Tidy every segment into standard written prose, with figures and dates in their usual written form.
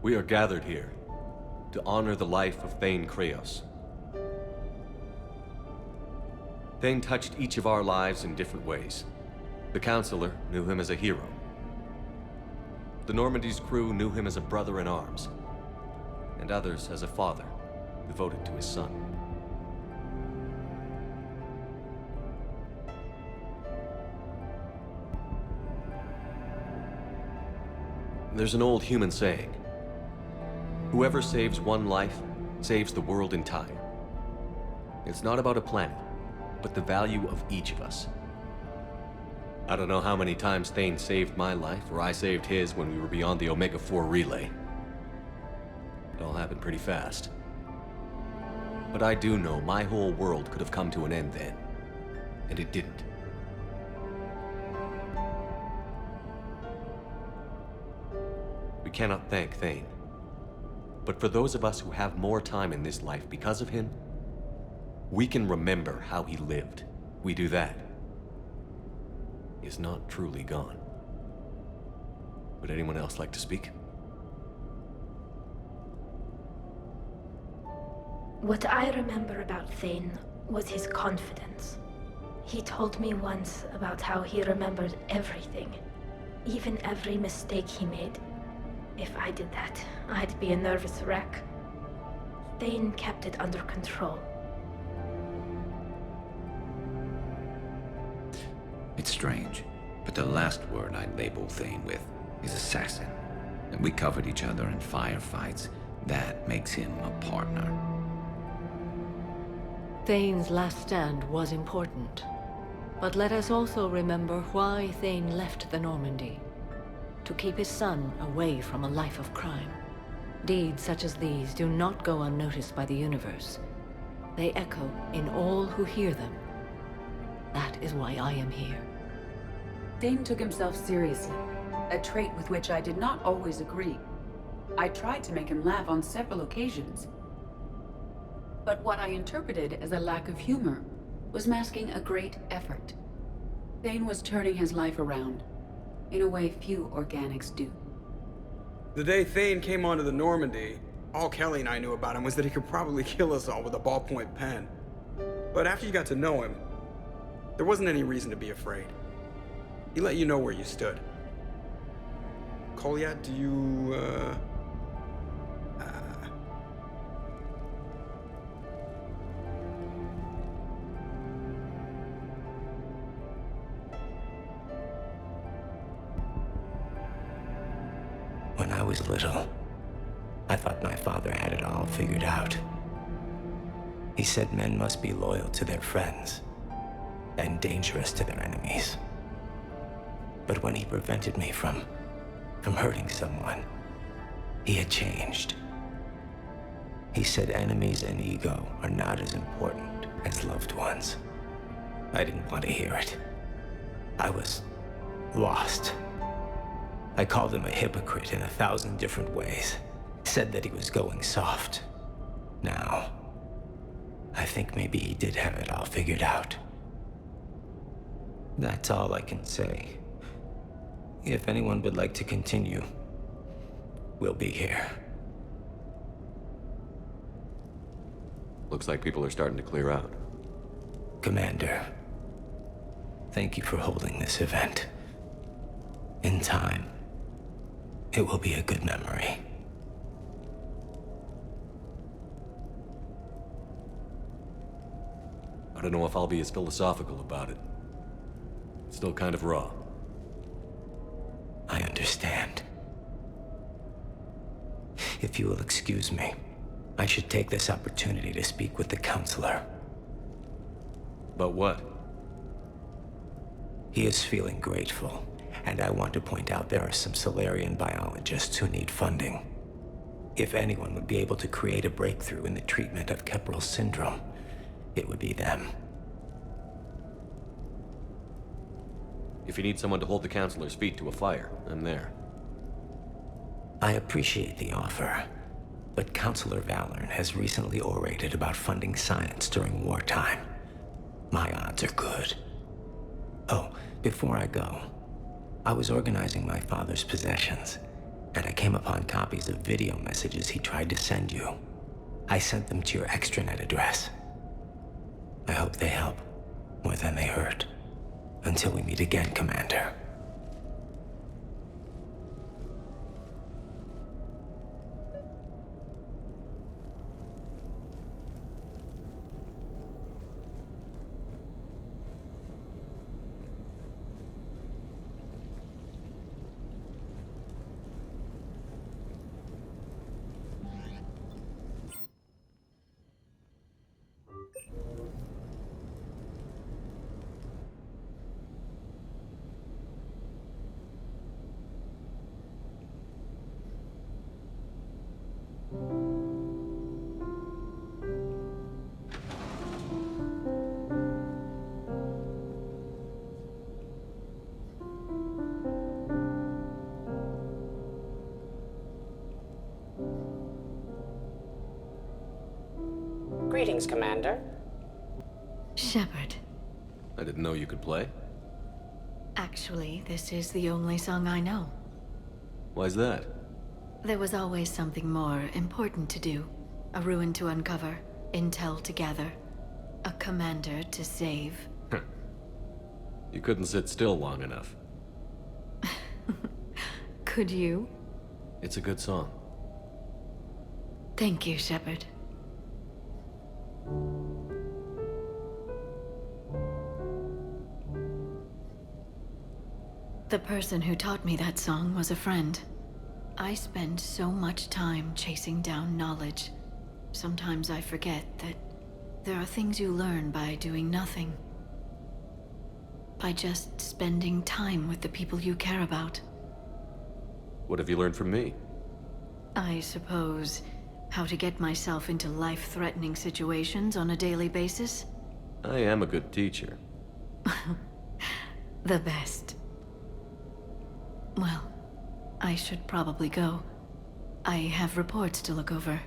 We are gathered here to honor the life of Thane Kreos. Thane touched each of our lives in different ways. The Counselor knew him as a hero. The Normandy's crew knew him as a brother in arms, and others as a father devoted to his son. There's an old human saying, whoever saves one life, saves the world entire. It's not about a planet, but the value of each of us. I don't know how many times Thane saved my life, or I saved his when we were beyond the Omega-4 relay. It all happened pretty fast. But I do know my whole world could have come to an end then, and it didn't. We cannot thank Thane. But for those of us who have more time in this life because of him, we can remember how he lived. We do that. He is not truly gone. Would anyone else like to speak? What I remember about Thane was his confidence. He told me once about how he remembered everything, even every mistake he made. If I did that, I'd be a nervous wreck. Thane kept it under control. It's strange, but the last word I'd label Thane with is assassin. And we covered each other in firefights. That makes him a partner. Thane's last stand was important. But let us also remember why Thane left the Normandy. To keep his son away from a life of crime. Deeds such as these do not go unnoticed by the universe. They echo in all who hear them. That is why I am here. Thane took himself seriously, a trait with which I did not always agree. I tried to make him laugh on several occasions. But what I interpreted as a lack of humor was masking a great effort. Thane was turning his life around, in a way few organics do. The day Thane came onto the Normandy, all Kelly and I knew about him was that he could probably kill us all with a ballpoint pen. But after you got to know him, there wasn't any reason to be afraid. He let you know where you stood. Kolyat, do you, When I was little, I thought my father had it all figured out. He said men must be loyal to their friends and dangerous to their enemies. But when he prevented me from hurting someone, he had changed. He said enemies and ego are not as important as loved ones. I didn't want to hear it. I was lost. I called him a hypocrite in 1,000 different ways. Said that he was going soft. Now, I think maybe he did have it all figured out. That's all I can say. If anyone would like to continue, we'll be here. Looks like people are starting to clear out. Commander, thank you for holding this event. In time, it will be a good memory. I don't know if I'll be as philosophical about it. It's still kind of raw. I understand. If you will excuse me, I should take this opportunity to speak with the Counselor. About what? He is feeling grateful, and I want to point out there are some Salarian biologists who need funding. If anyone would be able to create a breakthrough in the treatment of Keppel syndrome, it would be them. If you need someone to hold the Counselor's feet to a fire, I'm there. I appreciate the offer, but Counselor Valorn has recently orated about funding science during wartime. My odds are good. Oh, before I go, I was organizing my father's possessions. and I came upon copies of video messages he tried to send you. I sent them to your extranet address. I hope they help more than they hurt. Until we meet again, Commander. Greetings, Commander. Shepard. I didn't know you could play. Actually, this is the only song I know. Why's that? There was always something more important to do. A ruin to uncover, intel to gather, a commander to save. You couldn't sit still long enough. Could you? It's a good song. Thank you, Shepard. The person who taught me that song was a friend. I spend so much time chasing down knowledge. Sometimes I forget that there are things you learn by doing nothing. By just spending time with the people you care about. What have you learned from me? I suppose how to get myself into life-threatening situations on a daily basis? I am a good teacher. The best. Well, I should probably go. I have reports to look over.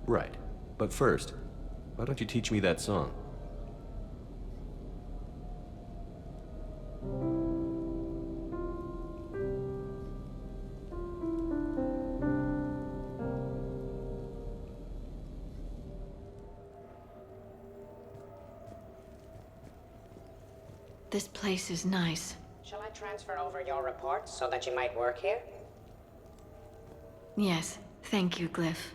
Right. But first, why don't you teach me that song? This place is nice. Shall I transfer over your reports so that you might work here? Yes, thank you, Glyph.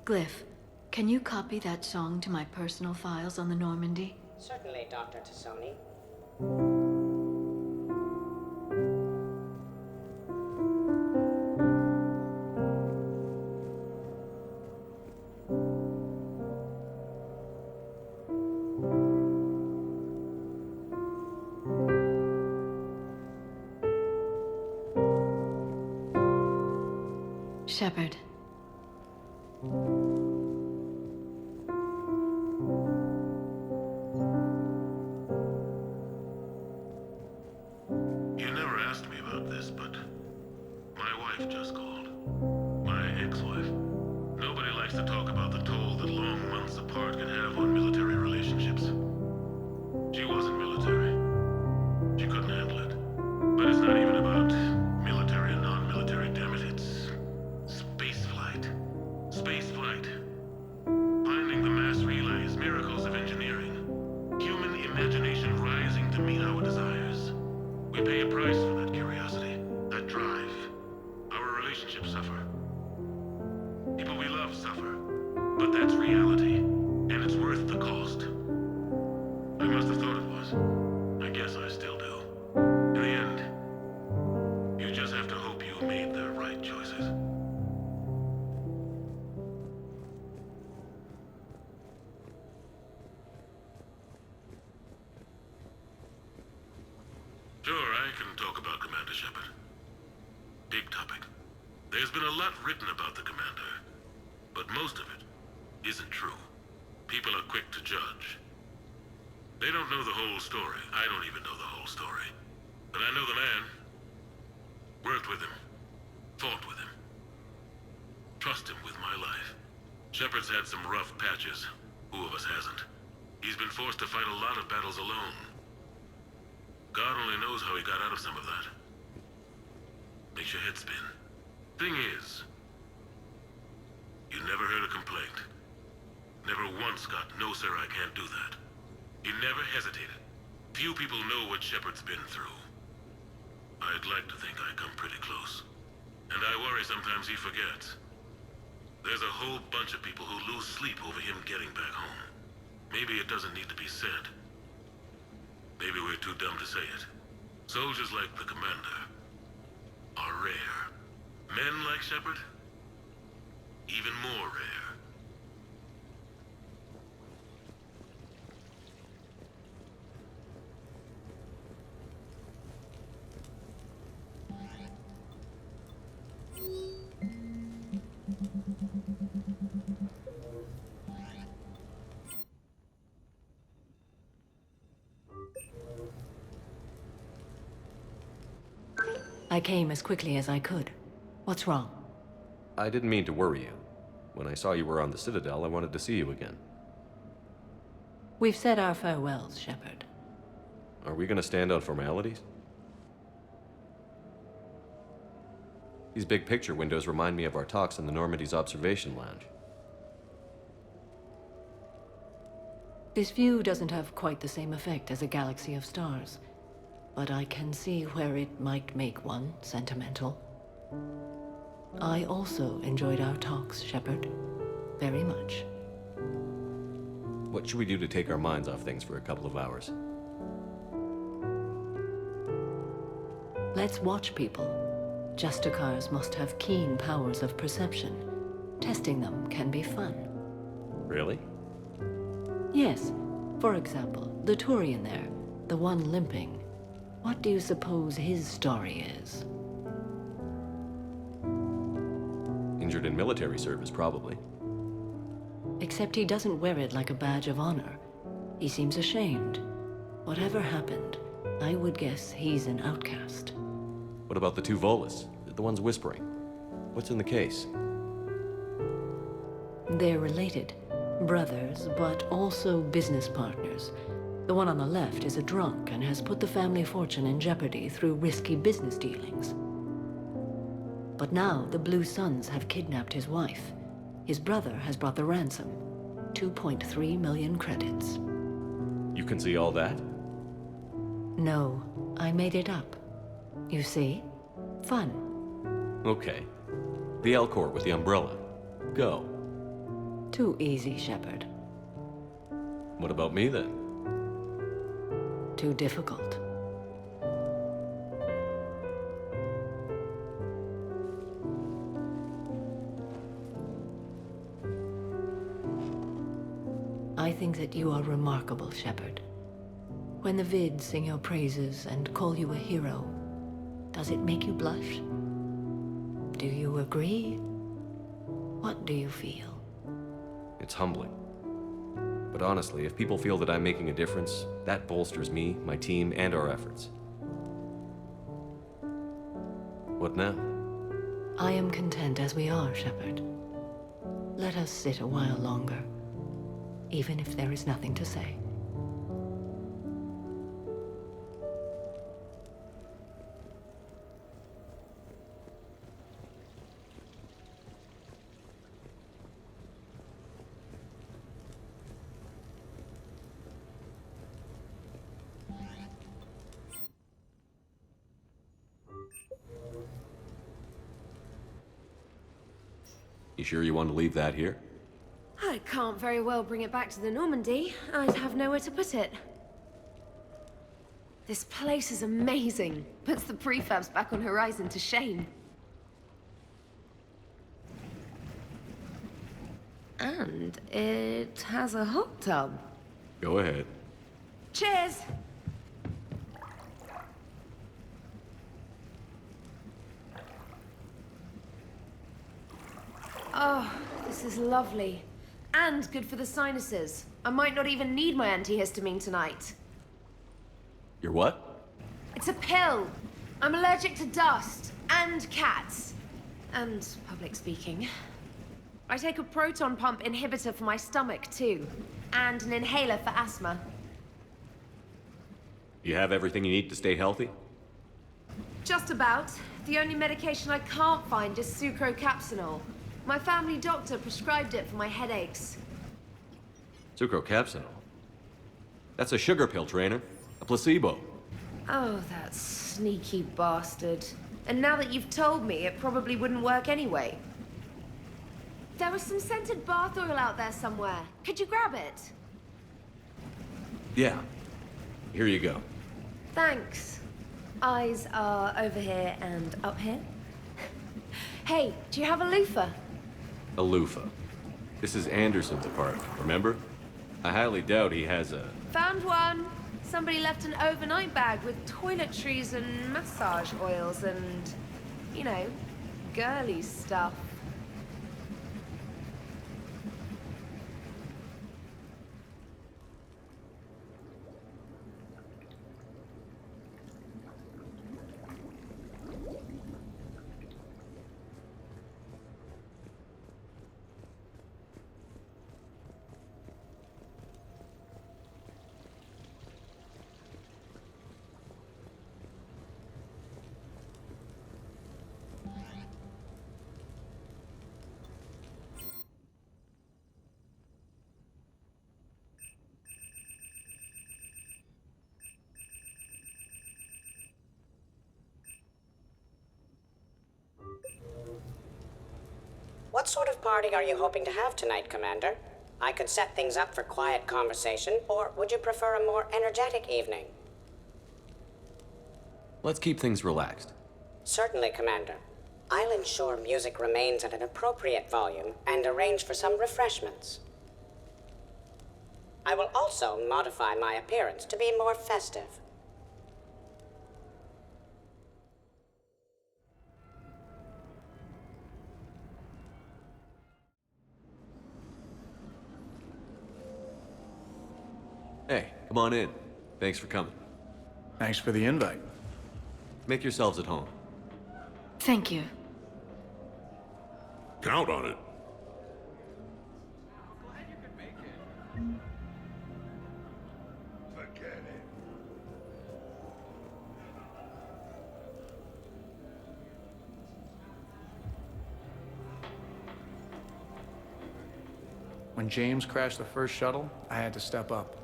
Glyph, can you copy that song to my personal files on the Normandy? Certainly, Dr. Tassoni. Shepard. You never asked me about this, but my wife just called. My ex-wife. Nobody likes to talk about the toll that long months apart can have on military relationships. She wasn't military. She couldn't handle it. But it's not even about military and non-military, damn it. It's spaceflight. Spaceflight. Finding the mass relays, miracles of engineering. Human imagination rising to meet our desires. We pay a price for that curiosity, that drive. Our relationships suffer. People we love suffer. But that's reality, and it's worth the cost. I must have thought it was. I guess I still do. In the end, you just have to hope you made the right choices. Sure, I can talk about Commander Shepard. Big topic. There's been a lot written about the Commander, but most of it isn't true. People are quick to judge. They don't know the whole story. I don't even know the whole story. But I know the man. Worked with him. Fought with him. Trust him with my life. Shepard's had some rough patches. Who of us hasn't? He's been forced to fight a lot of battles alone. God only knows how he got out of some of that. Makes your head spin. Thing is, you never heard a complaint. Never once got, "No, sir, I can't do that." You never hesitated. Few people know what Shepard's been through. I'd like to think I come pretty close. And I worry sometimes he forgets. There's a whole bunch of people who lose sleep over him getting back home. Maybe it doesn't need to be said. Maybe we're too dumb to say it. Soldiers like the Commander are rare. Men like Shepard, even more rare. I came as quickly as I could. What's wrong? I didn't mean to worry you. When I saw you were on the Citadel, I wanted to see you again. We've said our farewells, Shepard. Are we gonna stand on formalities? These big picture windows remind me of our talks in the Normandy's observation lounge. This view doesn't have quite the same effect as a galaxy of stars, but I can see where it might make one sentimental. I also enjoyed our talks, Shepard. Very much. What should we do to take our minds off things for a couple of hours? Let's watch people. Justicars must have keen powers of perception. Testing them can be fun. Really? Yes. For example, the Turian there, the one limping. What do you suppose his story is? Injured in military service, probably. Except he doesn't wear it like a badge of honor. He seems ashamed. Whatever happened, I would guess he's an outcast. What about the two Volus? The ones whispering? What's in the case? They're related. Brothers, but also business partners. The one on the left is a drunk and has put the family fortune in jeopardy through risky business dealings. But now the Blue Suns have kidnapped his wife. His brother has brought the ransom. 2.3 million credits. You can see all that? No, I made it up. You see? Fun. Okay. The Elcor with the umbrella. Go. Too easy, Shepard. What about me, then? Too difficult. I think that you are remarkable, Shepard. When the Vids sing your praises and call you a hero, does it make you blush? Do you agree? What do you feel? It's humbling. But honestly, if people feel that I'm making a difference, that bolsters me, my team, and our efforts. What now? I am content as we are, Shepard. Let us sit a while longer, even if there is nothing to say. You sure you want to leave that here? I can't very well bring it back to the Normandy. I'd have nowhere to put it. This place is amazing. Puts the prefabs back on Horizon to shame. And it has a hot tub. Go ahead. Cheers! Oh, this is lovely. And good for the sinuses. I might not even need my antihistamine tonight. You're what? It's a pill. I'm allergic to dust. And cats. And public speaking. I take a proton pump inhibitor for my stomach, too. And an inhaler for asthma. You have everything you need to stay healthy? Just about. The only medication I can't find is sucrocapsinol. My family doctor prescribed it for my headaches. Sucrocapsinol? That's a sugar pill, Trainer. A placebo. Oh, that sneaky bastard. And now that you've told me, it probably wouldn't work anyway. There was some scented bath oil out there somewhere. Could you grab it? Yeah. Here you go. Thanks. Eyes are over here and up here. Hey, do you have a loofah? A loofah. This is Anderson's apartment, remember? I highly doubt he has a... Found one. Somebody left an overnight bag with toiletries and massage oils and, you know, girly stuff. What sort of party are you hoping to have tonight, Commander? I could set things up for quiet conversation, or would you prefer a more energetic evening? Let's keep things relaxed. Certainly, Commander. I'll ensure music remains at an appropriate volume and arrange for some refreshments. I will also modify my appearance to be more festive. Hey, come on in. Thanks for coming. Thanks for the invite. Make yourselves at home. Thank you. Count on it. Forget it. When James crashed the first shuttle, I had to step up.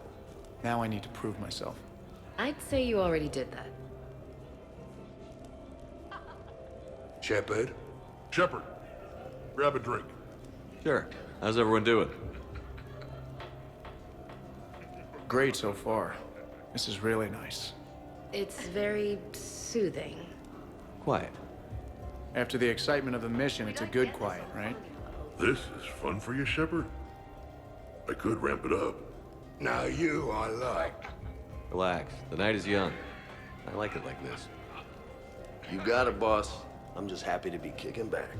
Now I need to prove myself. I'd say you already did that. Shepard? Shepard, grab a drink. Sure. How's everyone doing? Great so far. This is really nice. It's very soothing. Quiet. After the excitement of the mission, it's a good quiet, right? This is fun for you, Shepard? I could ramp it up. Now you I like. Relax. The night is young. I like it like this. You got it, boss. I'm just happy to be kicking back.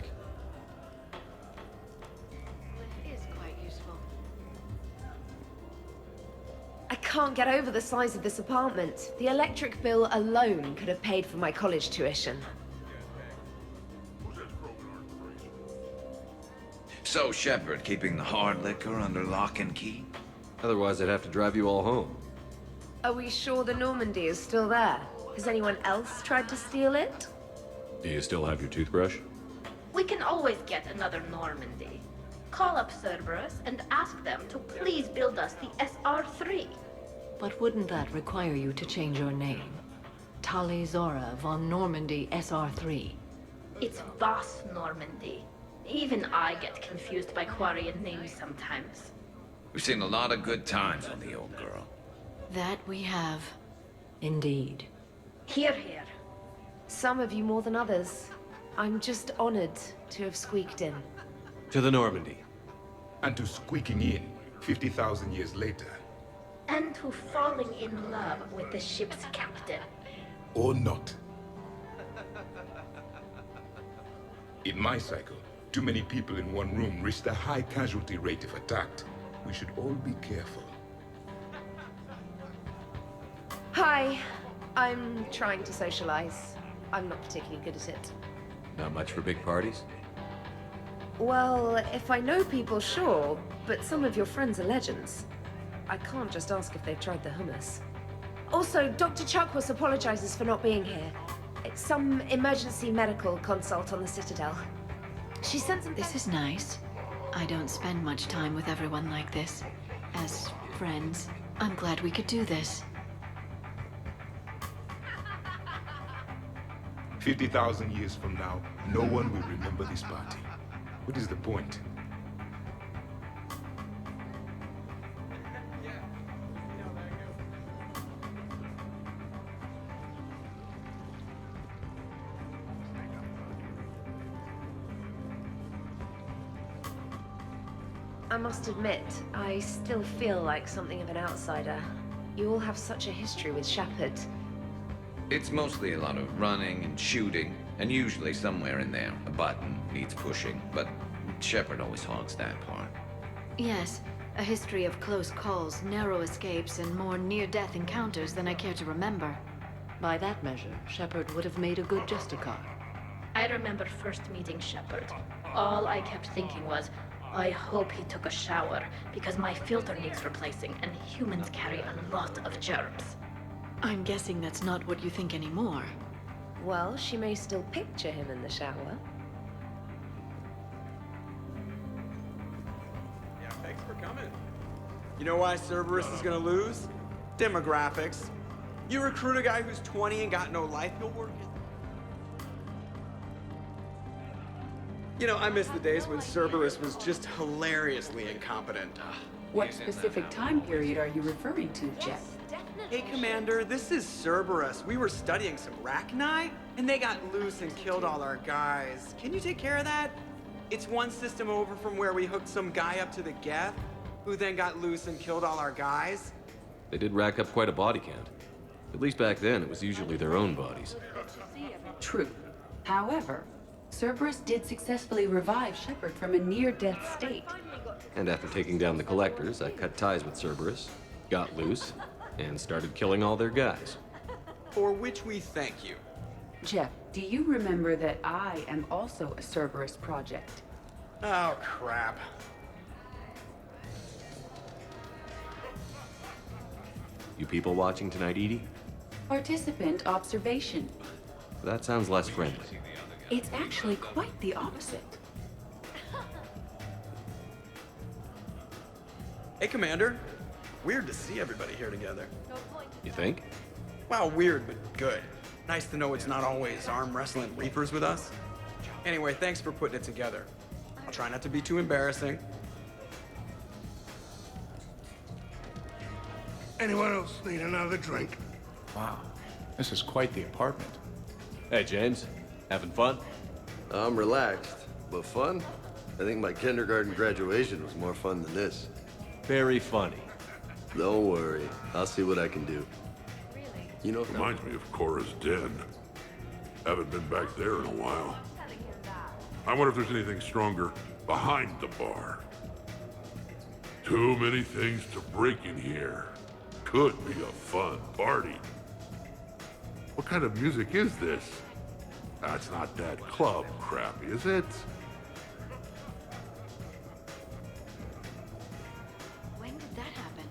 It is quite useful. I can't get over the size of this apartment. The electric bill alone could have paid for my college tuition. So, Shepard, keeping the hard liquor under lock and key? Otherwise, I'd have to drive you all home. Are we sure the Normandy is still there? Has anyone else tried to steal it? Do you still have your toothbrush? We can always get another Normandy. Call up Cerberus and ask them to please build us the SR-3. But wouldn't that require you to change your name? Tali Zora von Normandy SR-3. It's Voss Normandy. Even I get confused by Quarian names sometimes. We've seen a lot of good times on the old girl. That we have. Indeed. Here, here. Some of you more than others. I'm just honored to have squeaked in. To the Normandy. And to squeaking in 50,000 years later. And to falling in love with the ship's captain. Or not. In my cycle, too many people in one room risked a high casualty rate if attacked. We should all be careful. Hi. I'm trying to socialize. I'm not particularly good at it. Not much for big parties? Well, if I know people, sure, but some of your friends are legends. I can't just ask if they've tried the hummus. Also, Dr. Chuckwas apologizes for not being here. It's some emergency medical consult on the Citadel. She sent some... This is nice. I don't spend much time with everyone like this. As friends, I'm glad we could do this. 50,000 years from now, no one will remember this party. What is the point? I must admit, I still feel like something of an outsider. You all have such a history with Shepard. It's mostly a lot of running and shooting, and usually somewhere in there, a button needs pushing, but Shepard always hogs that part. Yes, a history of close calls, narrow escapes, and more near-death encounters than I care to remember. By that measure, Shepard would have made a good Justicar. I remember first meeting Shepard. All I kept thinking was, I hope he took a shower, because my filter needs replacing, and humans carry a lot of germs. I'm guessing that's not what you think anymore. Well, she may still picture him in the shower. Yeah, thanks for coming. You know why Cerberus is gonna lose? Demographics. You recruit a guy who's 20 and got no life, he'll work his... You know, I miss the days when Cerberus was just hilariously incompetent. What specific time period are you referring to, Jeff? Hey, Commander, this is Cerberus. We were studying some Rachni, and they got loose and killed all our guys. Can you take care of that? It's one system over from where we hooked some guy up to the Geth, who then got loose and killed all our guys. They did rack up quite a body count. At least back then, it was usually their own bodies. True. However, Cerberus did successfully revive Shepard from a near-death state. And after taking down the Collectors, I cut ties with Cerberus, got loose, and started killing all their guys. For which we thank you. Jeff, do you remember that I am also a Cerberus project? Oh, crap. You people watching tonight, Edie? Participant observation. That sounds less friendly. It's actually quite the opposite. Hey, Commander. Weird to see everybody here together. You think? Well, weird, but good. Nice to know it's not always arm wrestling reapers with us. Anyway, thanks for putting it together. I'll try not to be too embarrassing. Anyone else need another drink? Wow, this is quite the apartment. Hey, James. Having fun? I'm relaxed, but fun? I think my kindergarten graduation was more fun than this. Very funny. Don't worry. I'll see what I can do. You know... Reminds me of Cora's Den. Haven't been back there in a while. I wonder if there's anything stronger behind the bar. Too many things to break in here. Could be a fun party. What kind of music is this? That's not that club crap, is it? When did that happen?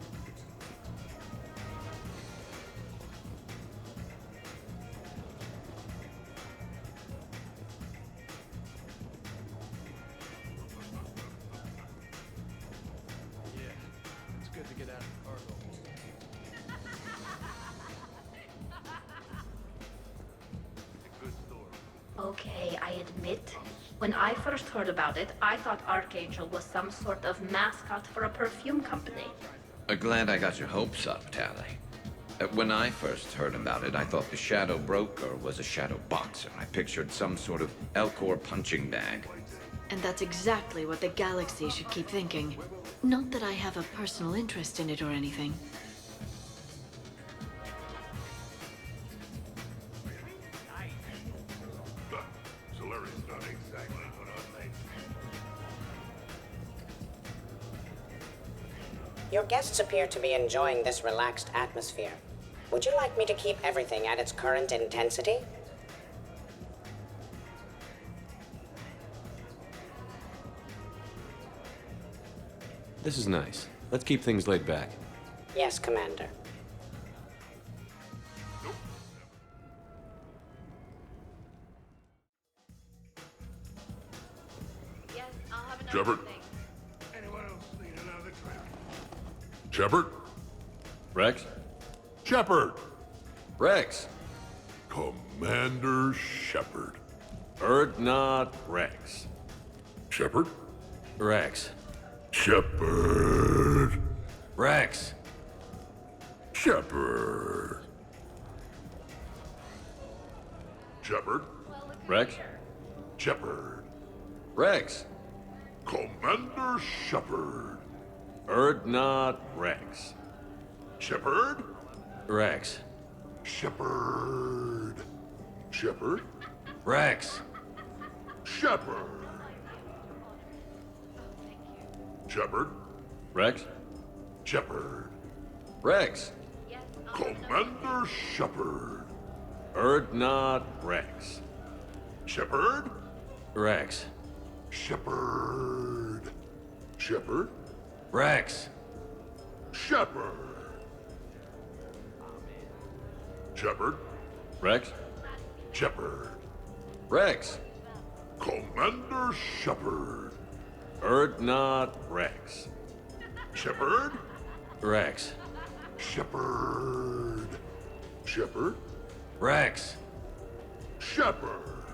Yeah, it's good to get out of the cargo. Okay, I admit, when I first heard about it, I thought Archangel was some sort of mascot for a perfume company. Glad I got your hopes up, Tally. When I first heard about it, I thought the Shadow Broker was a shadow boxer. I pictured some sort of Elcor punching bag. And that's exactly what the galaxy should keep thinking. Not that I have a personal interest in it or anything. Solari's not exactly what I think. Your guests appear to be enjoying this relaxed atmosphere. Would you like me to keep everything at its current intensity? This is nice. Let's keep things laid back. Yes, Commander. Shepard? Anyone else need another drink? Shepard? Rex? Shepard! Rex! Commander Shepard. Urdnot Rex. Shepard? Rex. Shepard. Rex. Shepard. Shepard? Rex. Shepard. Rex. Commander Shepard. Urdnot Rex. Shepard? Rex. Shepard. Shepard? Rex. Shepard. Shepard? Rex. Shepard. Rex. Commander Shepard. Urdnot Rex. Shepard? Rex. Shepard. Shepard? Rex. Shepard. Shepard? Rex. Shepard. Rex. Commander Shepard. Urdnot Rex. Shepard? Rex. Shepard. Shepard? Rex. Shepard.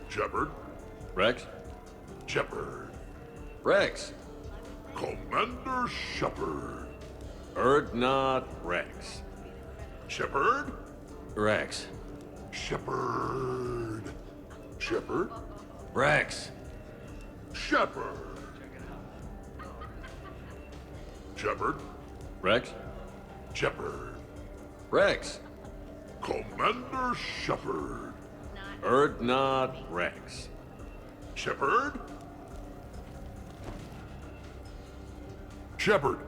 Shepard? Rex. Shepard. Rex. Commander Shepard. Urdnot Rex. Shepard? Rex. Shepard. Shepard? Rex. Shepard. Shepard? Rex. Shepard. Rex. Commander Shepard. Urdnot Rex. Shepard? Shepard.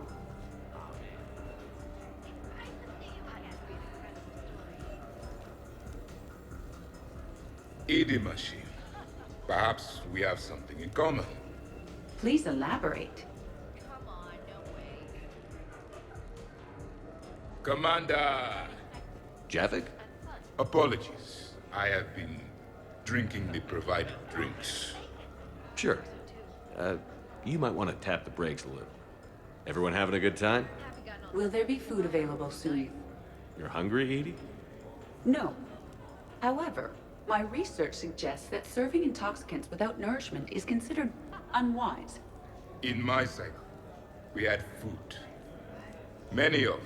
Edie machine. Perhaps we have something in common. Please elaborate. Commander! Javik? Apologies. I have been drinking the provided drinks. Sure. You might want to tap the brakes a little. Everyone having a good time? Will there be food available soon? You're hungry, Edie? No. However, my research suggests that serving intoxicants without nourishment is considered unwise. In my cycle, we had food. Many of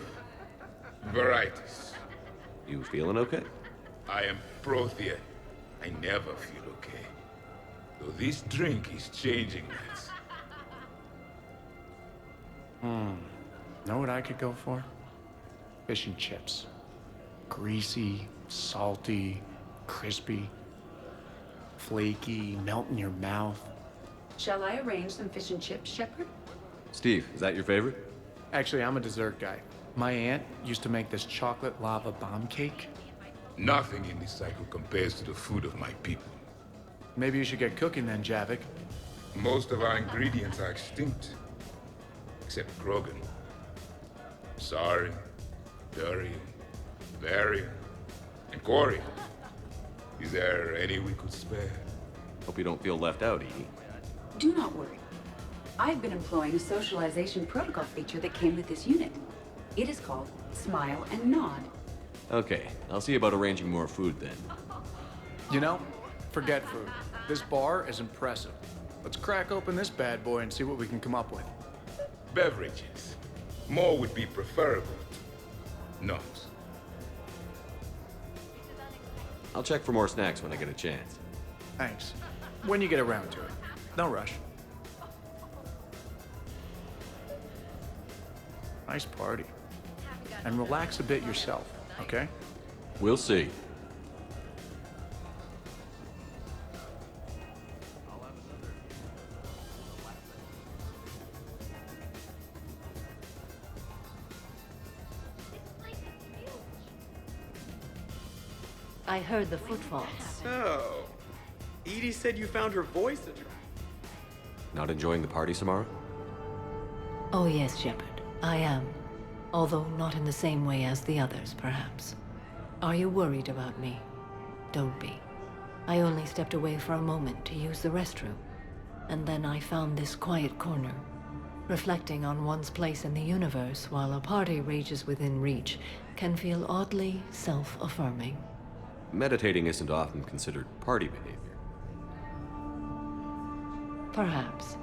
varieties. You feeling okay? I am Prothean. I never feel okay. Though this drink is changing that. Know what I could go for? Fish and chips. Greasy, salty, crispy, flaky, melt in your mouth. Shall I arrange some fish and chips, Shepard? Steve, is that your favorite? Actually, I'm a dessert guy. My aunt used to make this chocolate lava bomb cake. Nothing in this cycle compares to the food of my people. Maybe you should get cooking then, Javik. Most of our ingredients are extinct. Except Krogan. Sorry, Durian, Varian, and Corian. Is there any we could spare? Hope you don't feel left out, Edie. Do not worry. I've been employing a socialization protocol feature that came with this unit. It is called Smile and Nod. Okay, I'll see about arranging more food then. You know, forget food. This bar is impressive. Let's crack open this bad boy and see what we can come up with. Beverages. More would be preferable. Not. I'll check for more snacks when I get a chance. Thanks. When you get around to it. No rush. Nice party. And relax a bit yourself, okay? We'll see. I heard the footfalls. Oh. Edie said you found her voice attractive. Not enjoying the party, Samara? Oh yes, Shepard. I am. Although not in the same way as the others, perhaps. Are you worried about me? Don't be. I only stepped away for a moment to use the restroom, and then I found this quiet corner. Reflecting on one's place in the universe while a party rages within reach can feel oddly self-affirming. Meditating isn't often considered party behavior. Perhaps.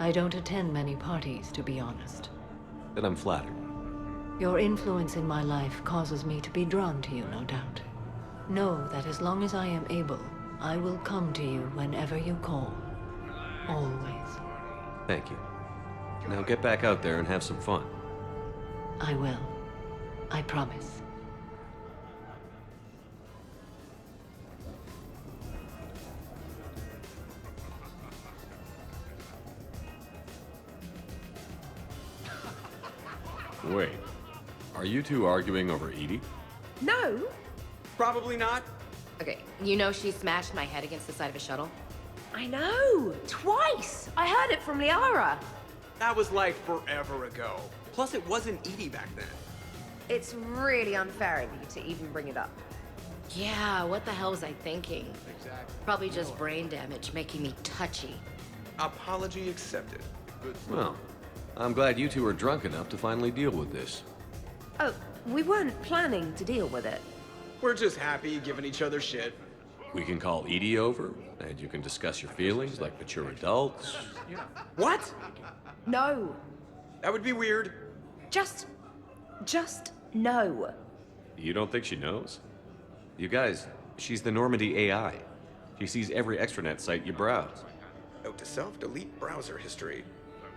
I don't attend many parties, to be honest. Then I'm flattered. Your influence in my life causes me to be drawn to you, no doubt. Know that as long as I am able, I will come to you whenever you call. Always. Thank you. Now get back out there and have some fun. I will. I promise. Wait, are you two arguing over Edie? No! Probably not. Okay, you know she smashed my head against the side of a shuttle? I know! Twice! I heard it from Liara. That was like forever ago. Plus, it wasn't Edie back then. It's really unfair of you to even bring it up. Yeah, what the hell was I thinking? Exactly. Probably just brain damage making me touchy. Apology accepted. Well, I'm glad you two are drunk enough to finally deal with this. Oh, we weren't planning to deal with it. We're just happy giving each other shit. We can call Edie over, and you can discuss your feelings like mature adults. What? No. That would be weird. Just no. You don't think she knows? You guys, she's the Normandy AI. She sees every extranet site you browse. Note to self, delete browser history.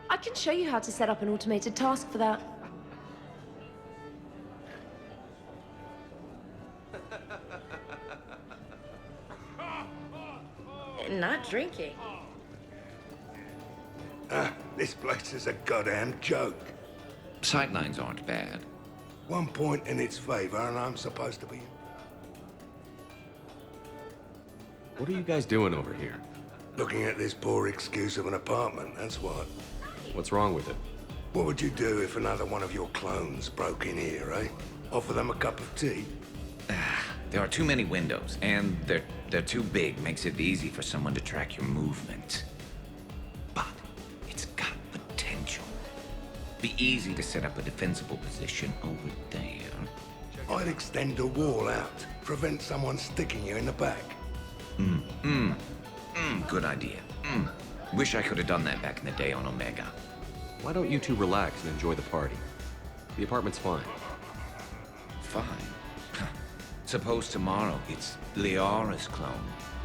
I can show you how to set up an automated task for that. Not drinking. This place is a goddamn joke. Sightlines aren't bad. 1 point in its favor, and I'm supposed to be... What are you guys doing over here? looking at this poor excuse of an apartment, that's what. What's wrong with it? What would you do if another one of your clones broke in here, eh? Offer them a cup of tea? There are too many windows, and they're too big. Makes it easy for someone to track your movement. But it's got potential. Be easy to set up a defensible position over there. I'd extend the wall out. Prevent someone sticking you in the back. Good idea. Wish I could have done that back in the day on Omega. Why don't you two relax and enjoy the party? The apartment's fine. Fine. Suppose tomorrow it's Liara's clone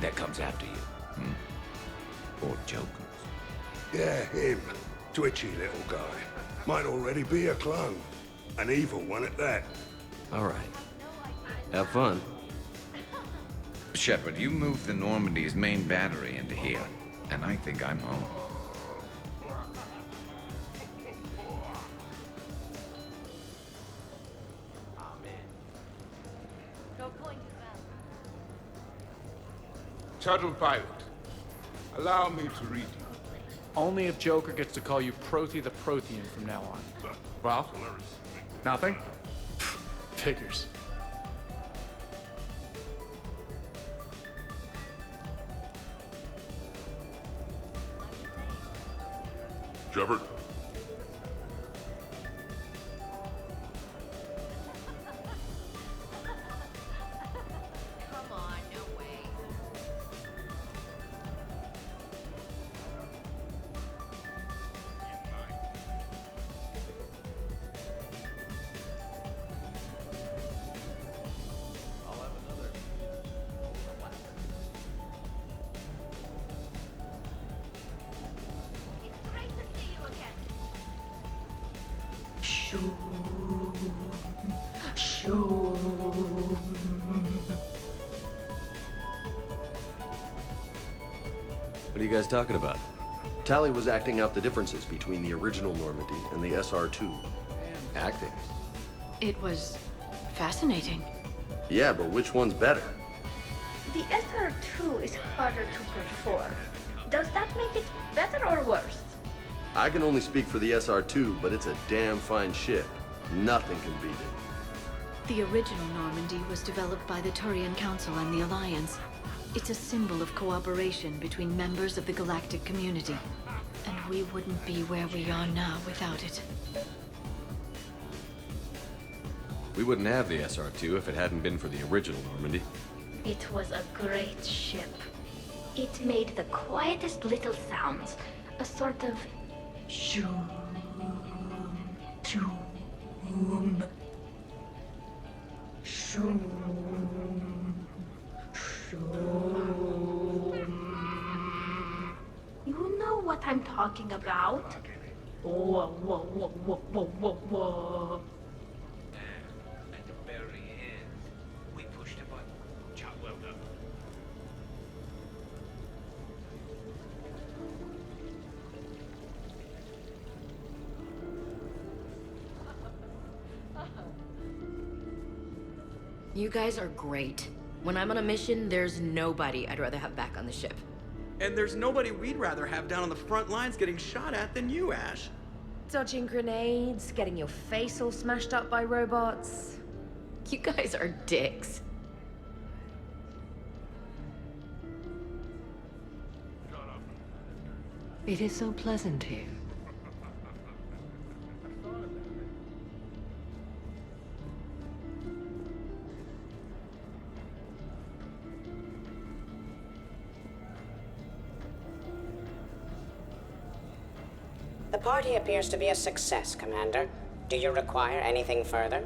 that comes after you. Or Joker's. Yeah, him. Twitchy little guy. Might already be a clone. An evil one at that. All right. Have fun. Shepard, you moved the Normandy's main battery into here, and I think I'm home. Shuttle pilot, allow me to read you. Only if Joker gets to call you Prothy the Prothean from now on. Well, nothing? Figures. Shepard? Come on, no way. What are you guys talking about? Tali was acting out the differences between the original Normandy and the SR2. Acting? It was fascinating. Yeah, but which one's better? The SR2 is harder to perform. Does that make it better or worse? I can only speak for the SR2, but it's a damn fine ship. Nothing can beat it. The original Normandy was developed by the Turian Council and the Alliance. It's a symbol of cooperation between members of the galactic community. And we wouldn't be where we are now without it. We wouldn't have the SR-2 if it hadn't been for the original Normandy. It was a great ship. It made the quietest little sounds. A sort of shoom, shoom, shoom, shoom. You know what I'm talking about? Whoa, whoa, whoa, whoa, whoa, whoa, whoa. At the very end, we pushed a button. Job well done. You guys are great. When I'm on a mission, there's nobody I'd rather have back on the ship. And there's nobody we'd rather have down on the front lines getting shot at than you, Ash. Dodging grenades, getting your face all smashed up by robots. You guys are dicks. It is so pleasant here. The party appears to be a success, Commander. Do you require anything further?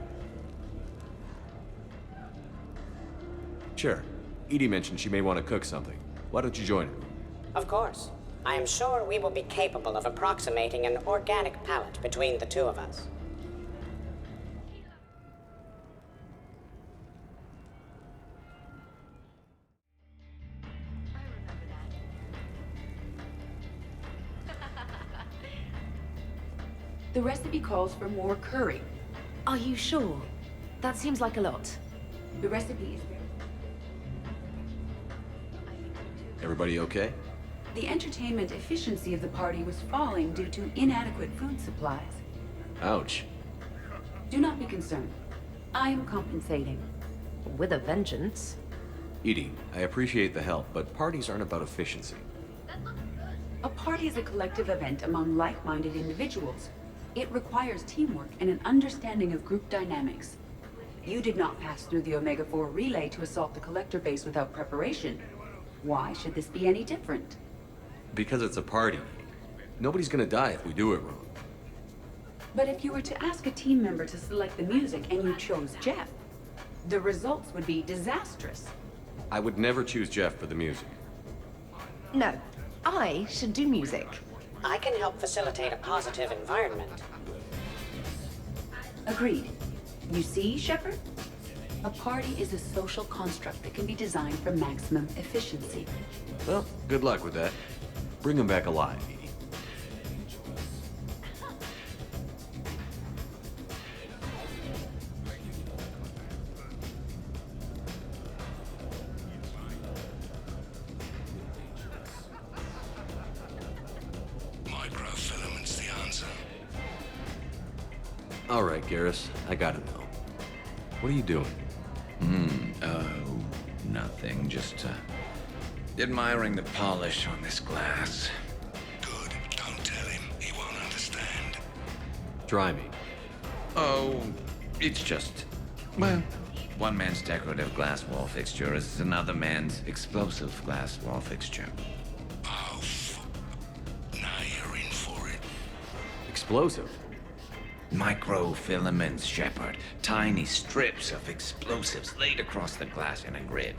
Sure. Edie mentioned she may want to cook something. Why don't you join her? Of course. I am sure we will be capable of approximating an organic palette between the two of us. The recipe calls for more curry. Are you sure? That seems like a lot. The recipe is very... Everybody okay? The entertainment efficiency of the party was falling due to inadequate food supplies. Ouch. Do not be concerned. I am compensating. With a vengeance. Edie, I appreciate the help, but parties aren't about efficiency. A party is a collective event among like-minded individuals. It requires teamwork and an understanding of group dynamics. You did not pass through the Omega-4 relay to assault the Collector base without preparation. Why should this be any different? Because it's a party. Nobody's gonna die if we do it wrong. But if you were to ask a team member to select the music and you chose Jeff, the results would be disastrous. I would never choose Jeff for the music. No, I should do music. I can help facilitate a positive environment. Agreed. You see, Shepard? A party is a social construct that can be designed for maximum efficiency. Well, good luck with that. Bring him back alive, Edie. Microfilaments's the answer. All right, Garrus, I gotta know. What are you doing? Nothing. Just, admiring the polish on this glass. Good. Don't tell him. He won't understand. Try me. Oh, it's just... Well, one man's decorative glass wall fixture is another man's explosive glass wall fixture. Oh, now you're in for it. Explosive? Microfilaments, Shepard. Tiny strips of explosives laid across the glass in a grid.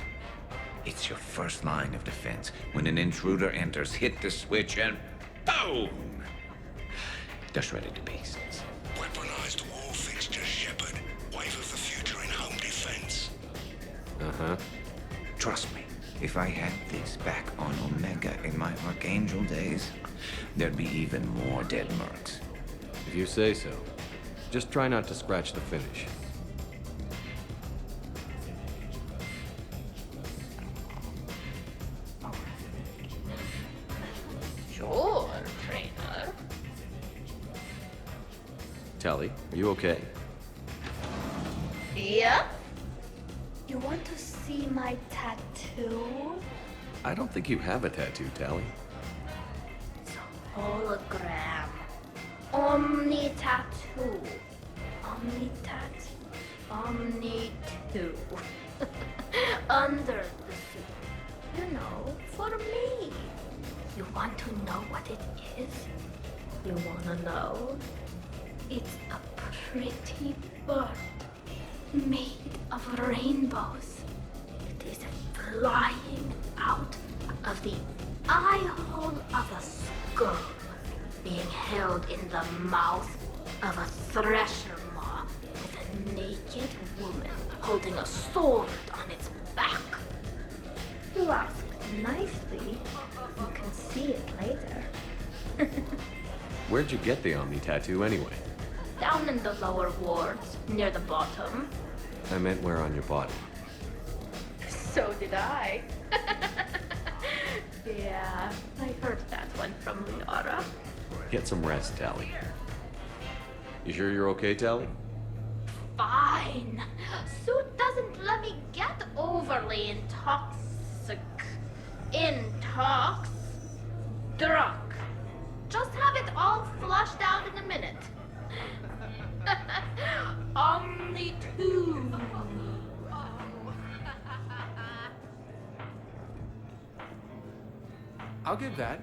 It's your first line of defense. When an intruder enters, hit the switch and boom! They're shredded to pieces. Weaponized wall fixtures, Shepard. Wave of the future in home defense. Uh-huh. Trust me, if I had this back on Omega in my Archangel days, there'd be even more dead mercs. If you say so. Just try not to scratch the finish. Sure, trainer. Tali, are you okay? Yeah? You want to see my tattoo? I don't think you have a tattoo, Tally. Hologram. Omni tattoo. Omni tattoo. Omni two. Under the sea. You know, for me. You want to know what it is? You wanna know? It's a pretty bird made of rainbows. It is flying out of the eye hole of a skull, being held in the mouth of a thresher maw with a naked woman holding a sword on its back. You ask nicely, you can see it later. Where'd you get the Omni tattoo anyway? Down in the lower wards, near the bottom. I meant where on your body. So did I. Yeah, I heard that one from Liara. Get some rest, Tally. You sure you're okay, Tally? Fine. Suit doesn't let me get overly drunk. Just have it all flushed out in a minute. Omni two. I'll give that.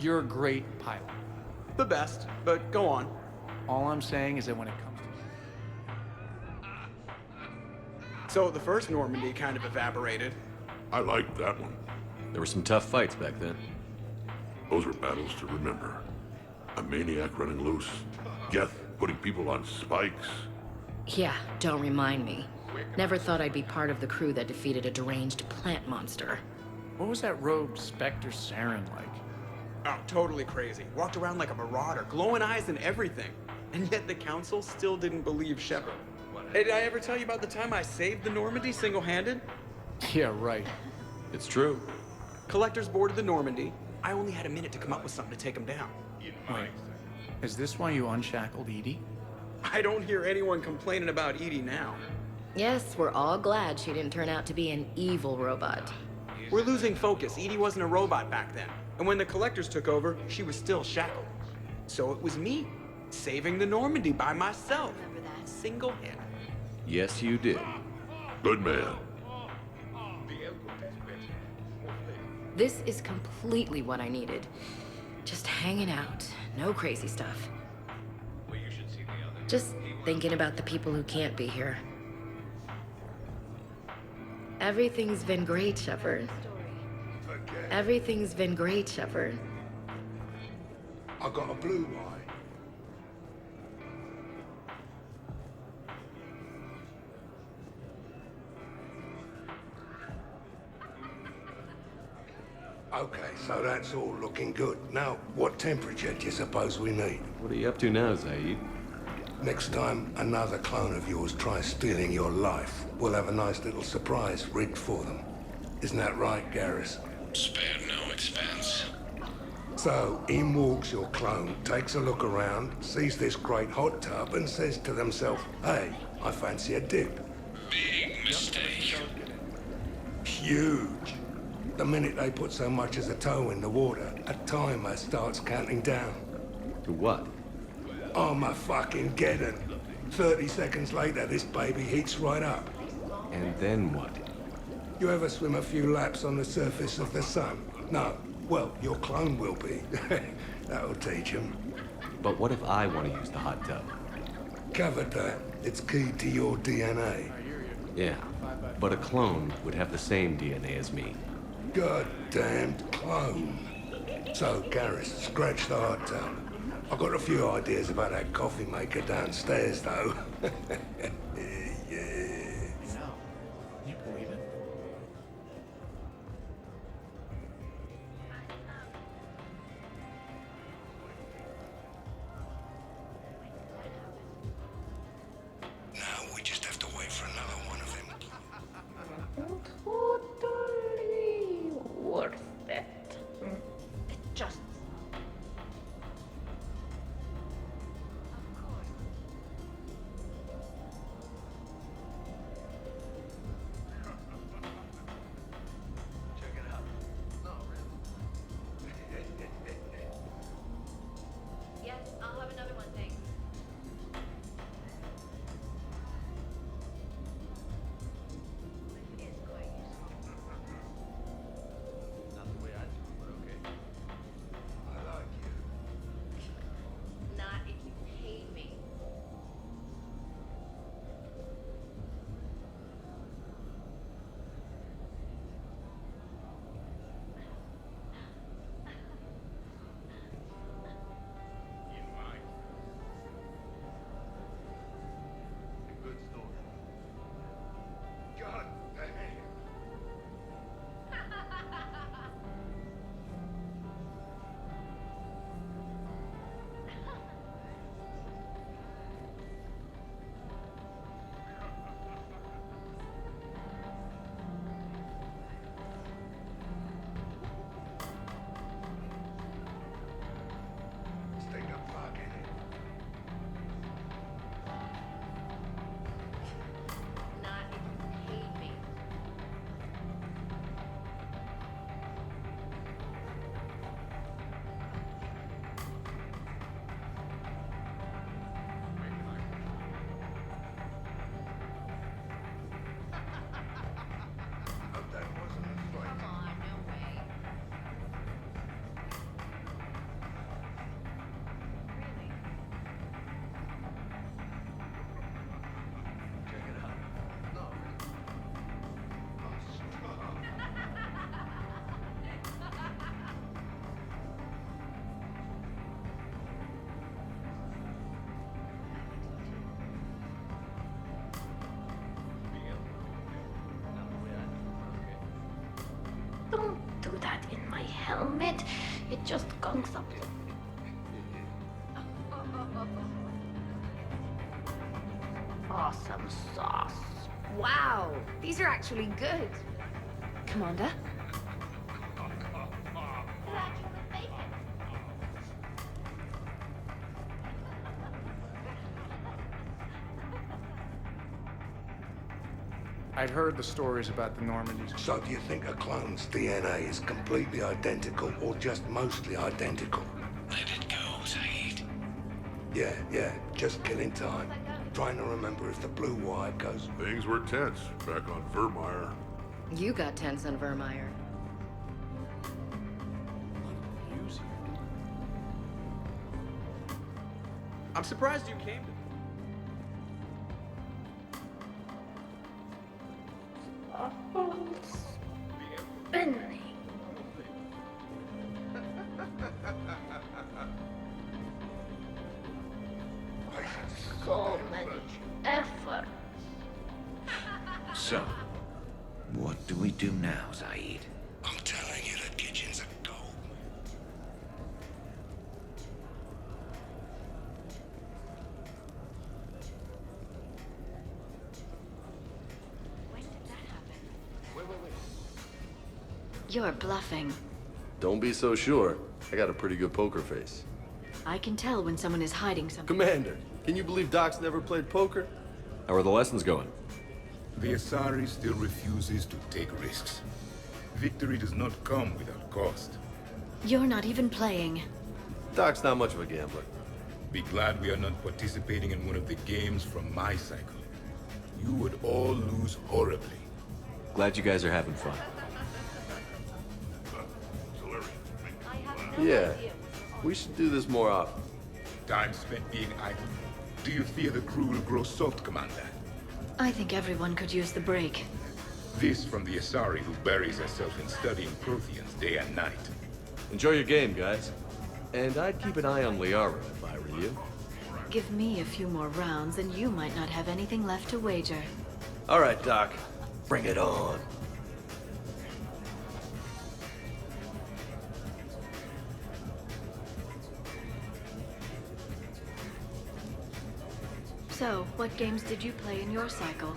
You're a great pilot. The best, but go on. All I'm saying is that when it comes to... So the first Normandy kind of evaporated. I liked that one. There were some tough fights back then. Those were battles to remember. A maniac running loose. Geth putting people on spikes. Yeah, don't remind me. Never thought I'd be part of the crew that defeated a deranged plant monster. What was that rogue Spectre Saren like? Oh, totally crazy. Walked around like a marauder, glowing eyes and everything. And yet the council still didn't believe Shepard. Hey, did I ever tell you about the time I saved the Normandy single-handed? Yeah, right. It's true. Collectors boarded the Normandy. I only had a minute to come up with something to take them down. Wait, is this why you unshackled Edie? I don't hear anyone complaining about Edie now. Yes, we're all glad she didn't turn out to be an evil robot. We're losing focus. Edie wasn't a robot back then. And when the Collectors took over, she was still shackled. So it was me, saving the Normandy by myself. Single-handed. Yes, you did. Good man. This is completely what I needed. Just hanging out, no crazy stuff. Just thinking about the people who can't be here. Everything's been great, Shepard. Everything's been great, Shepard. I got a blue eye. Okay, so that's all looking good. Now, what temperature do you suppose we need? What are you up to now, Zaid? Next time another clone of yours tries stealing your life, we'll have a nice little surprise rigged for them. Isn't that right, Garrus? Spare no expense. So, in walks your clone, takes a look around, sees this great hot tub and says to themselves, hey, I fancy a dip. Big mistake. Huge. The minute they put so much as a toe in the water, a timer starts counting down. To what? Armageddon. 30 seconds later, this baby heats right up. And then what? You ever swim a few laps on the surface of the sun? No. Well, your clone will be. That'll teach him. But what if I want to use the hot tub? Covered that. It's key to your DNA. Yeah, but a clone would have the same DNA as me. Goddamned clone. So, Garrus, scratch the hot tub. I've got a few ideas about that coffee maker downstairs, though. You believe it? Now we just have to wait for another one of them. Totally worth it. It just. admit, it just gonks up. Awesome sauce. Wow, these are actually good. Commander? I'd heard the stories about the Normandies. So do you think a clone's DNA is completely identical or just mostly identical? Let it go, Saeed. Yeah, just killing time. Trying to remember if the blue wire goes... Things were tense back on Vermeer. You got tense on Vermeer. I'm surprised you came to... Bentley. So many effort. So, what do we do now, Saeed? I'm telling you, the kitchen's a gold. You're bluffing. Don't be so sure. I got a pretty good poker face. I can tell when someone is hiding something. Commander, can you believe Doc's never played poker? How are the lessons going? The Asari still refuses to take risks. Victory does not come without cost. You're not even playing. Doc's not much of a gambler. Be glad we are not participating in one of the games from my cycle. You would all lose horribly. Glad you guys are having fun. Yeah, we should do this more often. Time spent being idle. Do you fear the crew will grow soft, Commander? I think everyone could use the break. This from the Asari who buries herself in studying Protheans day and night. Enjoy your game, guys. And I'd keep an eye on Liara if I were you. Give me a few more rounds and you might not have anything left to wager. All right, Doc. Bring it on. So, what games did you play in your cycle?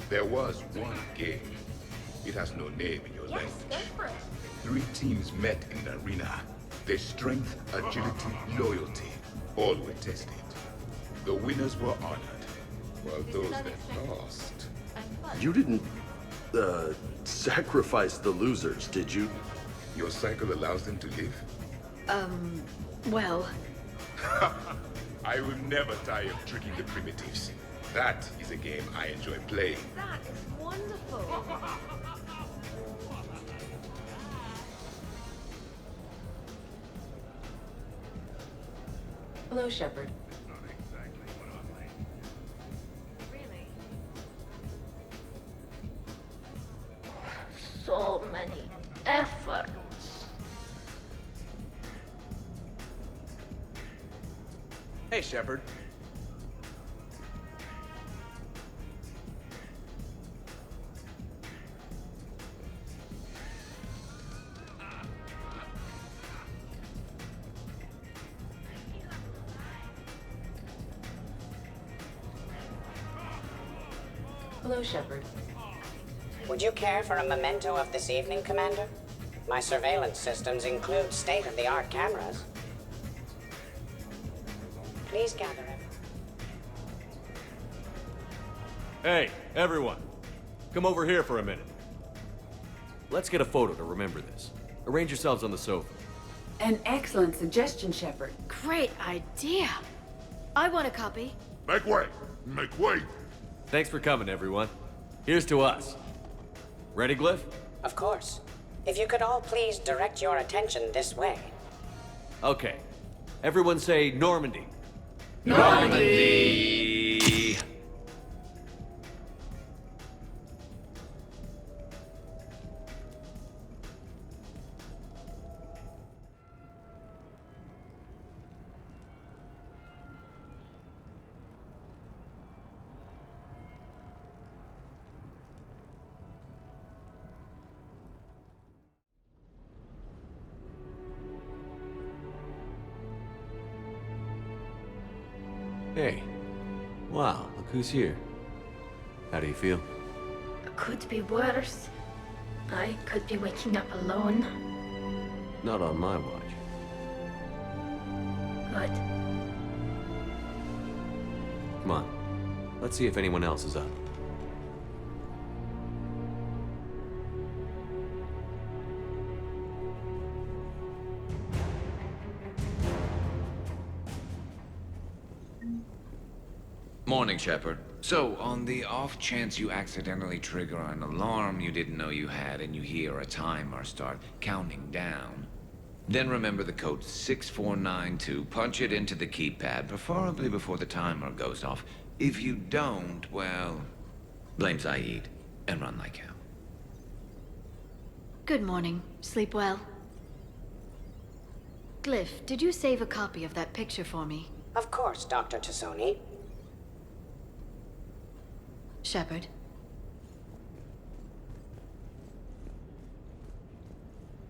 There was one game. It has no name in your language. Go for it. 3 teams met in the arena. Their strength, agility, loyalty, all were tested. The winners were honored, while those that lost... You didn't, sacrifice the losers, did you? Your cycle allows them to live? Well... I will never tire of tricking the primitives. That is a game I enjoy playing. That is wonderful. Hello, Shepard. So many efforts. Hey, Shepard. Hello, Shepard. Would you care for a memento of this evening, Commander? My surveillance systems include state-of-the-art cameras. Please gather everyone. Hey, everyone. Come over here for a minute. Let's get a photo to remember this. Arrange yourselves on the sofa. An excellent suggestion, Shepard. Great idea. I want a copy. Make way! Make way! Thanks for coming, everyone. Here's to us. Ready, Glyph? Of course. If you could all please direct your attention this way. Okay. Everyone say Normandy. Normandy! Hey. Wow, look who's here. How do you feel? Could be worse. I could be waking up alone. Not on my watch. Good. Come on. Let's see if anyone else is up. Morning, Shepard. So, on the off chance you accidentally trigger an alarm you didn't know you had and you hear a timer start counting down, then remember the code 6492, punch it into the keypad, preferably before the timer goes off. If you don't, well, blame Zaid and run like hell. Good morning. Sleep well? Glyph, did you save a copy of that picture for me? Of course, Dr. Tassoni. Shepard.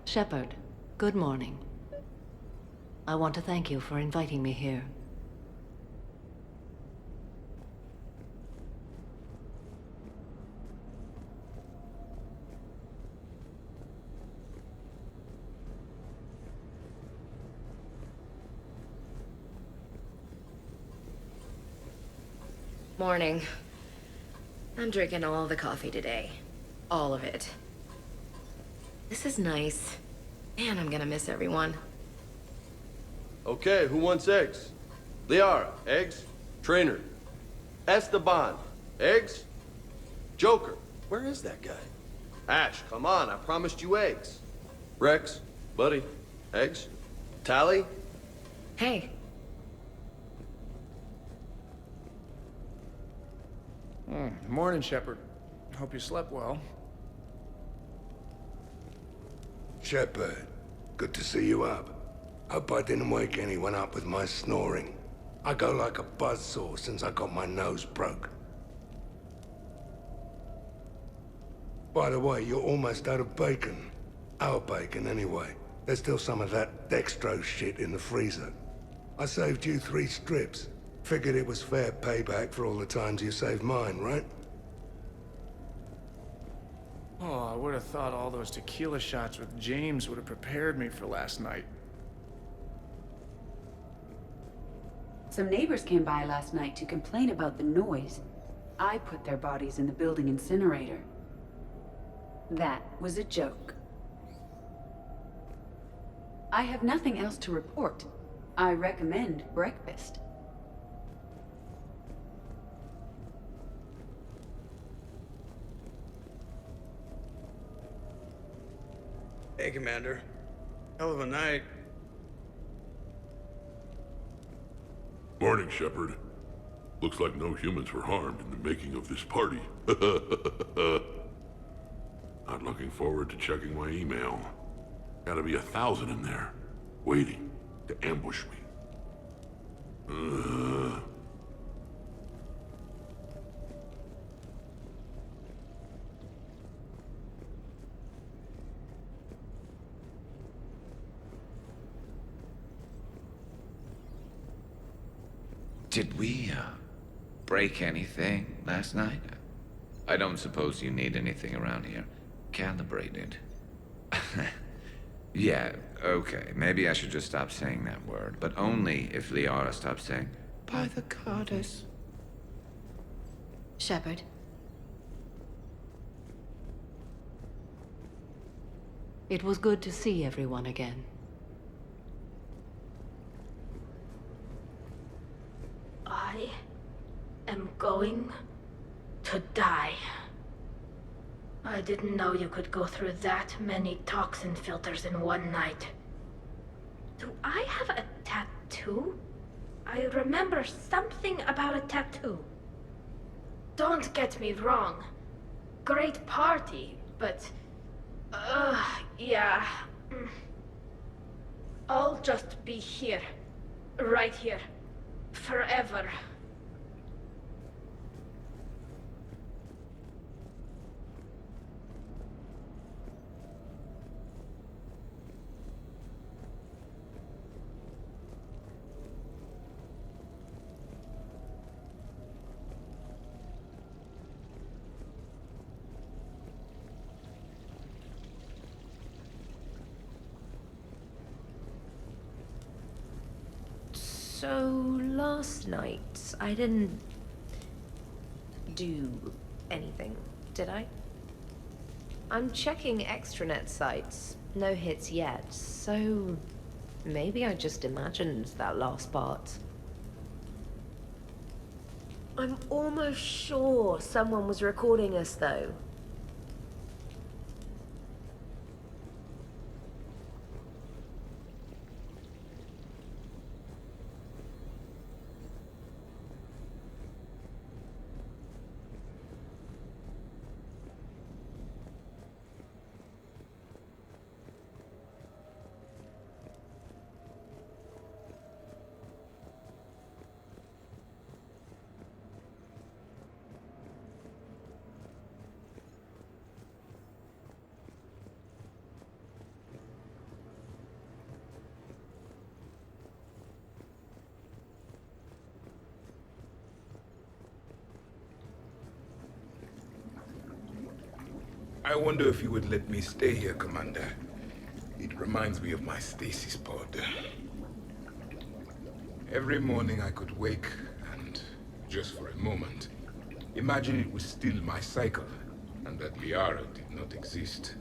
Shepard, good morning. I want to thank you for inviting me here. Morning. I'm drinking all the coffee today. All of it. This is nice. Man, I'm gonna miss everyone. Okay, who wants eggs? Liara, eggs? Trainer. Esteban, eggs? Joker, where is that guy? Ash, come on, I promised you eggs. Rex, buddy, eggs? Tally? Hey. Morning, Shepard. Hope you slept well. Shepard, good to see you up. Hope I didn't wake anyone up with my snoring. I go like a buzzsaw since I got my nose broke. By the way, you're almost out of bacon. Our bacon, anyway. There's still some of that dextrose shit in the freezer. I saved you 3 strips. Figured it was fair payback for all the times you saved mine, right? Oh, I would have thought all those tequila shots with James would have prepared me for last night. Some neighbors came by last night to complain about the noise. I put their bodies in the building incinerator. That was a joke. I have nothing else to report. I recommend breakfast. Hey, Commander. Hell of a night. Morning, Shepard. Looks like no humans were harmed in the making of this party. Not looking forward to checking my email. Gotta be 1,000 in there, waiting to ambush me. Did we, break anything last night? I don't suppose you need anything around here calibrated. Yeah, okay, maybe I should just stop saying that word, but only if Liara stops saying, by the goddess. Shepard. It was good to see everyone again. I am going to die. I didn't know you could go through that many toxin filters in one night. Do I have a tattoo? I remember something about a tattoo. Don't get me wrong. Great party, but... yeah. I'll just be here. Right here. Forever. So, last night, I didn't do anything, did I? I'm checking extranet sites. No hits yet, so maybe I just imagined that last part. I'm almost sure someone was recording us, though. I wonder if you would let me stay here, Commander. It reminds me of my stasis pod. Every morning I could wake and, just for a moment, imagine it was still my cycle and that Liara did not exist.